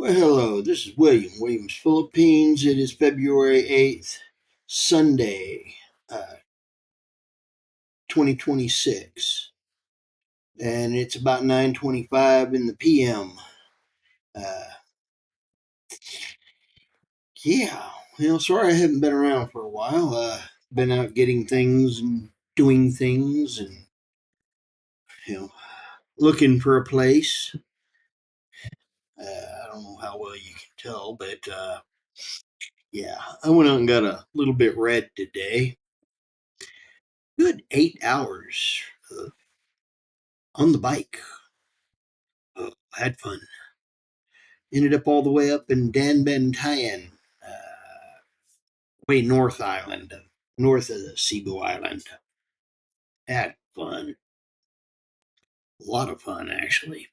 Well, hello, this is Williams, Philippines. It is February 8th, Sunday, 2026, and it's about 9:25 in the PM. Uh, yeah, sorry I haven't been around for a while. Been out getting things and doing things and, you know, looking for a place. I don't know how well you can tell, but, yeah, I went out and got a little bit red today. Good 8 hours on the bike. Had fun. Ended up all the way up in Danbantayan, way North Island, north of the Cebu Island. Had fun. A lot of fun, actually.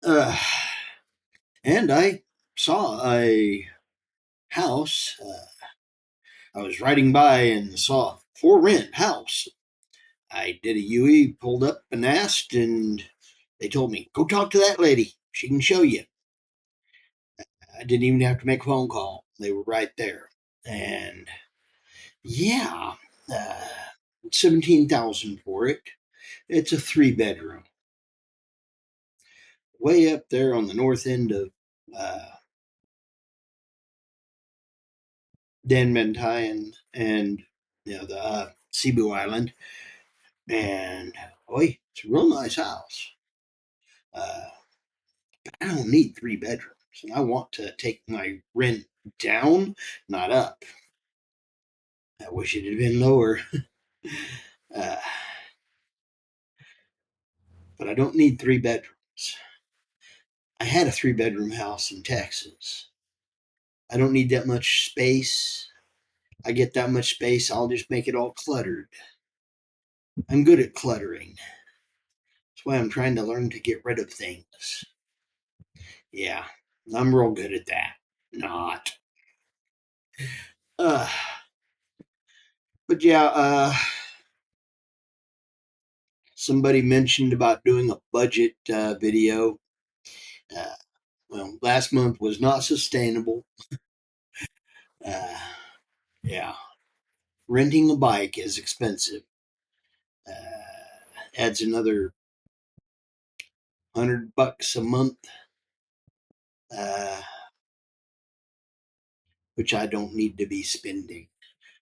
Uh, and I saw a house. I was riding by and saw a for rent house. I did a UE, pulled up and asked, and they told me, go talk to that lady. She can show you. I didn't even have to make a phone call. They were right there. And yeah, uh, 17,000 for it. It's a 3 bedroom, way up there on the north end of uh, Danbantayan and the Cebu Island. And boy, it's a real nice house. Uh, I don't need 3 bedrooms. I want to take my rent down, not up. I wish it had been lower. uh, but I don't need 3 bedrooms. I had a 3 bedroom house in Texas. I don't need that much space. I get that much space, I'll just make it all cluttered. I'm good at cluttering. That's why I'm trying to learn to get rid of things. Yeah, I'm real good at that. Not. Uh, but yeah, somebody mentioned about doing a budget video. Uh, well, last month was not sustainable. Uh, yeah, renting a bike is expensive. Adds another $100 a month, uh, which I don't need to be spending.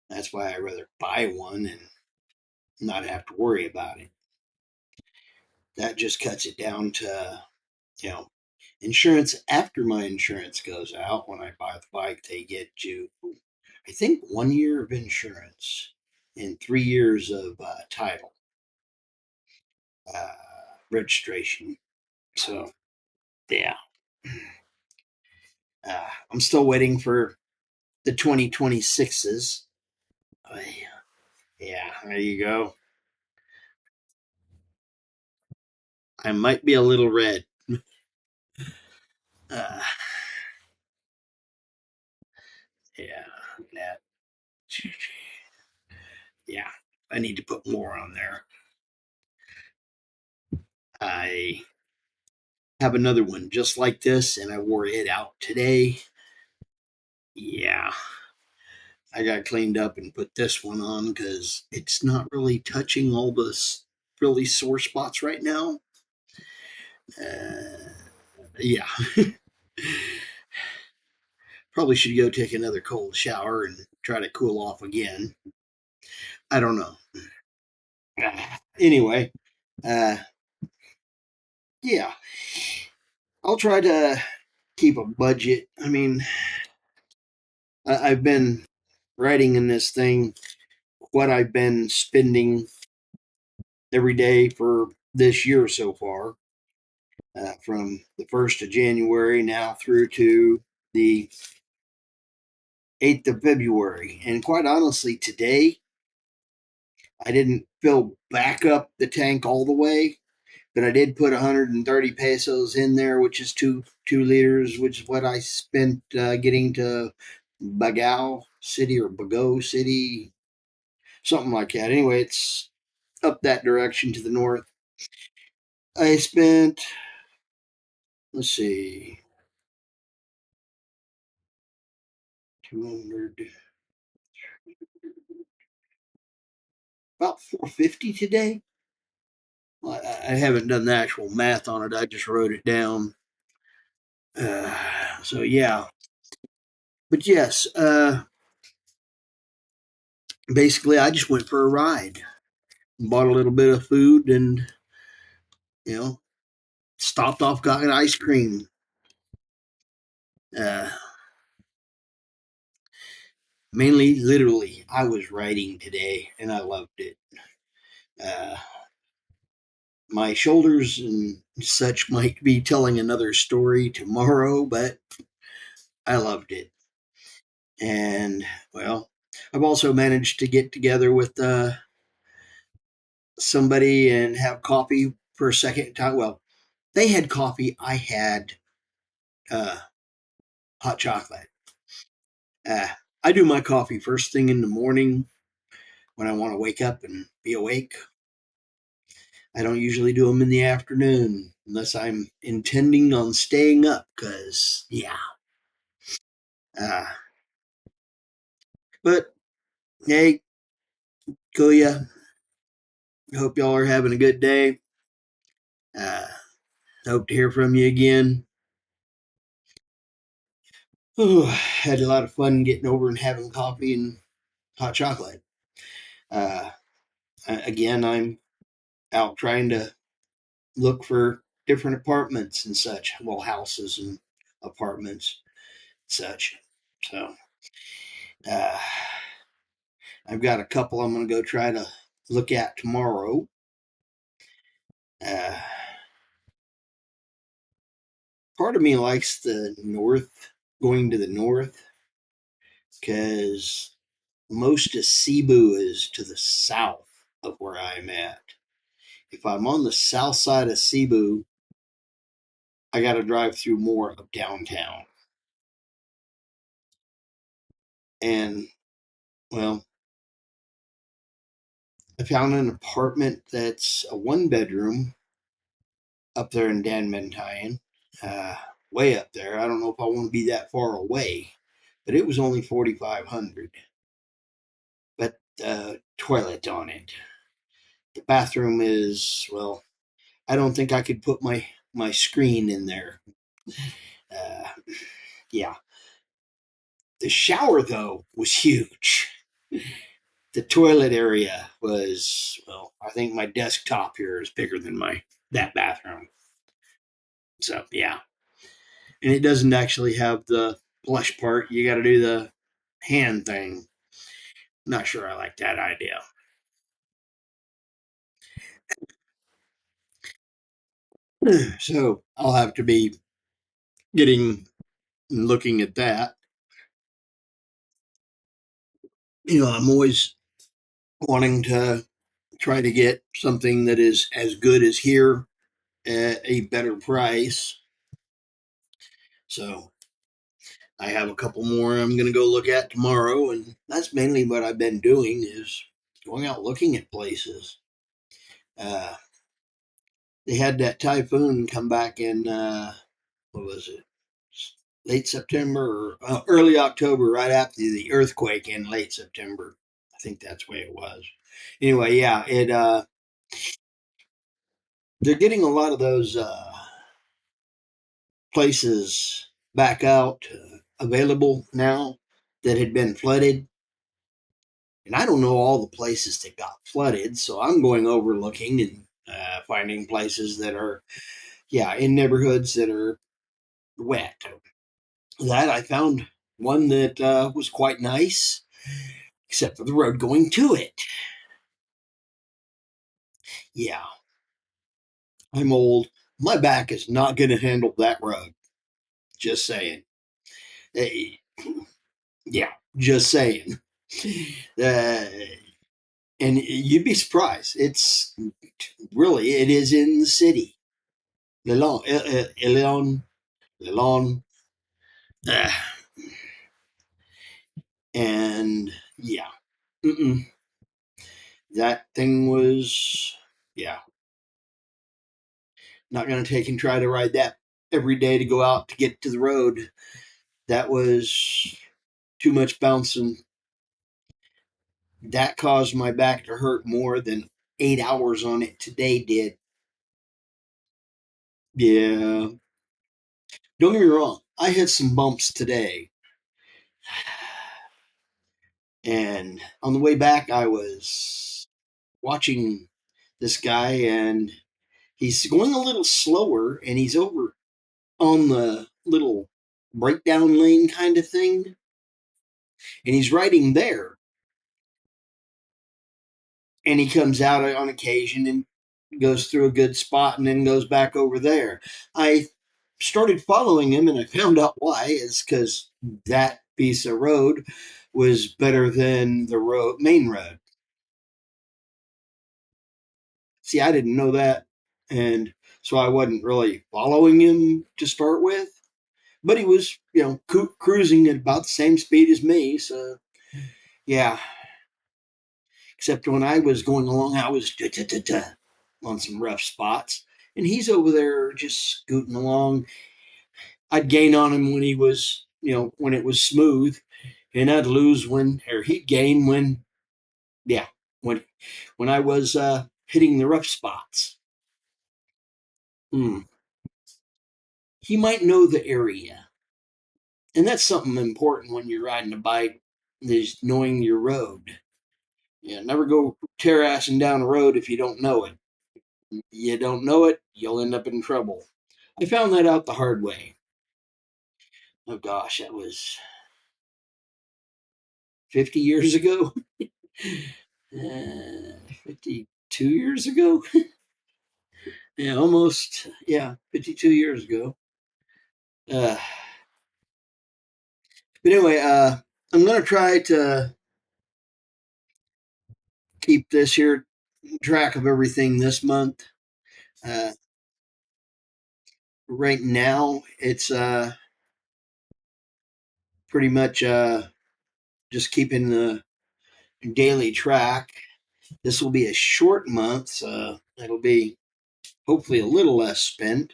That's why I rather buy one and not have to worry about it. That just cuts it down to, you know, insurance. After my insurance goes out, when I buy the bike, they get you, I think, 1 year of insurance and 3 years of title uh, registration. So, yeah. I'm still waiting for the 2026s. Uh, yeah, there you go. I might be a little red. Uh, yeah, that. Yeah, I need to put more on there. I have another one just like this, and I wore it out today. Yeah, I got cleaned up and put this one on because it's not really touching all the really sore spots right now. Uh, yeah, probably should go take another cold shower and try to cool off again. I don't know. Anyway, uh, yeah, I'll try to keep a budget. I mean, I've been writing in this thing what I've been spending every day for this year so far, from the 1st of January now through to the 8th of February. And quite honestly, today, I didn't fill back up the tank all the way, but I did put 130 pesos in there, which is two liters, which is what I spent getting to Bagao City or Bago City, something like that. Anyway, it's up that direction to the north. I spent, let's see, 200, about 450 today. I haven't done the actual math on it. I just wrote it down. So yeah, but yes, basically I just went for a ride, bought a little bit of food, and you know stopped off, got an ice cream. Uh, Mainly, literally, I was writing today, and I loved it. Uh, my shoulders and such might be telling another story tomorrow, but I loved it. And well, I've also managed to get together with somebody and have coffee for a second time. Well, they had coffee, I had uh, hot chocolate. Uh, I do my coffee first thing in the morning when I want to wake up and be awake. I don't usually do them in the afternoon unless I'm intending on staying up, because, yeah. Uh, but, hey, Kuya, hope y'all are having a good day. Uh, Hope to hear from you again. Ooh, had a lot of fun getting over and having coffee and hot chocolate. Uh, Again, I'm out trying to look for different apartments and such. Well, houses and apartments, such. So, uh, I've got a couple I'm going to go try to look at tomorrow. Uh, Part of me likes the north, going to the north, because most of Cebu is to the south of where I'm at. If I'm on the south side of Cebu, I got to drive through more of downtown. And, well, I found an apartment that's a 1 bedroom up there in Danmentayan, uh, way up there. I don't know if I want to be that far away, but it was only 4,500. But toilet on it. The bathroom is, well, I don't think I could put my screen in there. Uh, yeah. The shower though was huge. The toilet area was, well, I think my desktop here is bigger than my that bathroom. So yeah, and it doesn't actually have the flush part. You got to do the hand thing. Not sure I like that idea. So I'll have to be getting looking at that. I'm always wanting to try to get something that is as good as here at a better price. So I have a couple more I'm going to go look at tomorrow, and that's mainly what I've been doing is going out looking at places. Uh, they had that typhoon come back in what was it? Late September or early October, right after the earthquake in late September. I think that's the way it was. Anyway, yeah, it they're getting a lot of those places back out available now that had been flooded. And I don't know all the places that got flooded, so I'm going over looking and finding places that are, yeah, in neighborhoods that are wet. That I found one that was quite nice, except for the road going to it. Yeah, I'm old. My back is not going to handle that road. Just saying. Hey, yeah, just saying. Uh, and you'd be surprised. It's really, it is in the city. Leon, Leon, Leon. Uh, and yeah, mm-mm. That thing was, yeah, not going to take and try to ride that every day to go out to get to the road. That was too much bouncing. That caused my back to hurt more than 8 hours on it today did. Yeah. Don't get me wrong. I hit some bumps today. And on the way back, I was watching this guy, and he's going a little slower, and he's over on the little breakdown lane kind of thing, and he's riding there. And he comes out on occasion and goes through a good spot and then goes back over there. I started following him, and I found out why. It's because that piece of road was better than the main road. See, I didn't know that, and so I wasn't really following him to start with. But he was, cruising at about the same speed as me. So yeah, except when I was going along, I was on some rough spots, and he's over there just scooting along. I'd gain on him when he was, when it was smooth, and I'd lose or he'd gain yeah, when when I was hitting the rough spots. Hmm. He might know the area, and that's something important when you're riding a bike, is knowing your road. Yeah, never go terrassing down a road if you don't know it. You don't know it, you'll end up in trouble. I found that out the hard way. Oh gosh, that was 50 years ago. 52 years ago. Yeah, almost. Yeah, 52 years ago. Uh, but anyway, I'm gonna try to keep this here track of everything this month. Uh, right now, it's pretty much just keeping the daily track. This will be a short month, so it'll be hopefully a little less spent.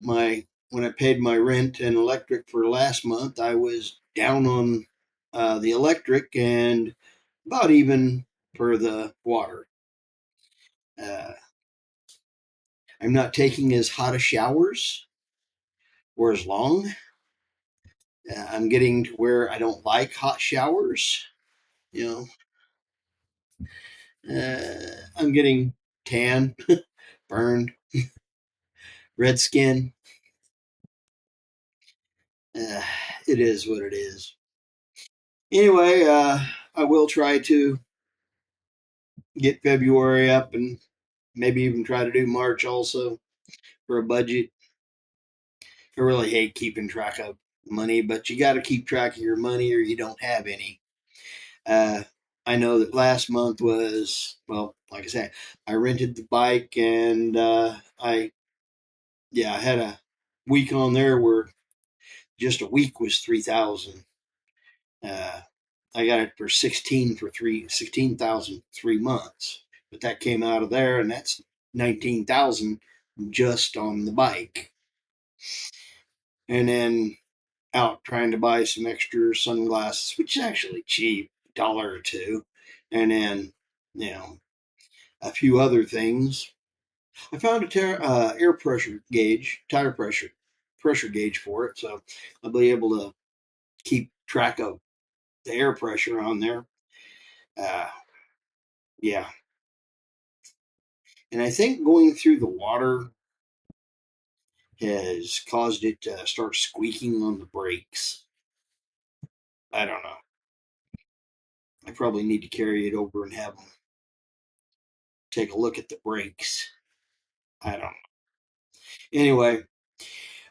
When I paid my rent and electric for last month, I was down on the electric and about even for the water. Uh, I'm not taking as hot a showers or as long. I'm getting to where I don't like hot showers. You I'm getting tan, burned, red skin. Uh, it is what it is. Anyway, I will try to get February up and maybe even try to do March also for a budget. I really hate keeping track of money, but you got to keep track of your money or you don't have any. Uh, I know that last month was, well, like I said, I rented the bike, and I had a week on there where just a week was 3,000. Uh, I got it for 16,000 3 months, but that came out of there, and that's 19,000 just on the bike. And then out trying to buy some extra sunglasses, which is actually cheap, $1 or two, and then you know a few other things. I found air pressure gauge, tire pressure gauge for it, so I'll be able to keep track of the air pressure on there. Uh, yeah, and I think going through the water has caused it to start squeaking on the brakes. I don't know. I probably need to carry it over and have them take a look at the brakes. I don't know. Anyway,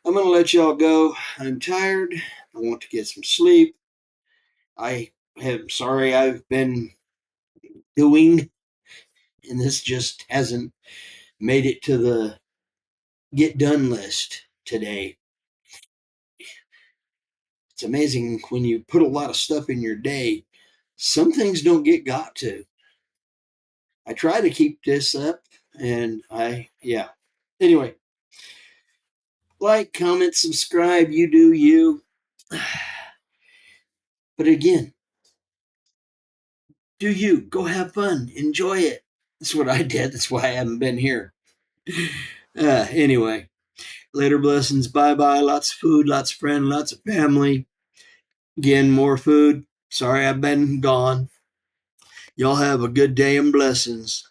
I'm going to let y'all go. I'm tired. I want to get some sleep. I am sorry I've been doing, and this just hasn't made it to the get done list today. It's amazing when you put a lot of stuff in your day, some things don't get got to. I try to keep this up, and yeah. Anyway, like, comment, subscribe. You do you. But again, do you go have fun, enjoy it. That's what I did. That's why I haven't been here. Anyway, later blessings. Bye bye. Lots of food, lots of friends, lots of family. Again, more food. Sorry I've been gone. Y'all have a good day and blessings.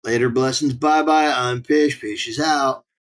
Later blessings. Bye bye. I'm Fish. Fish is out.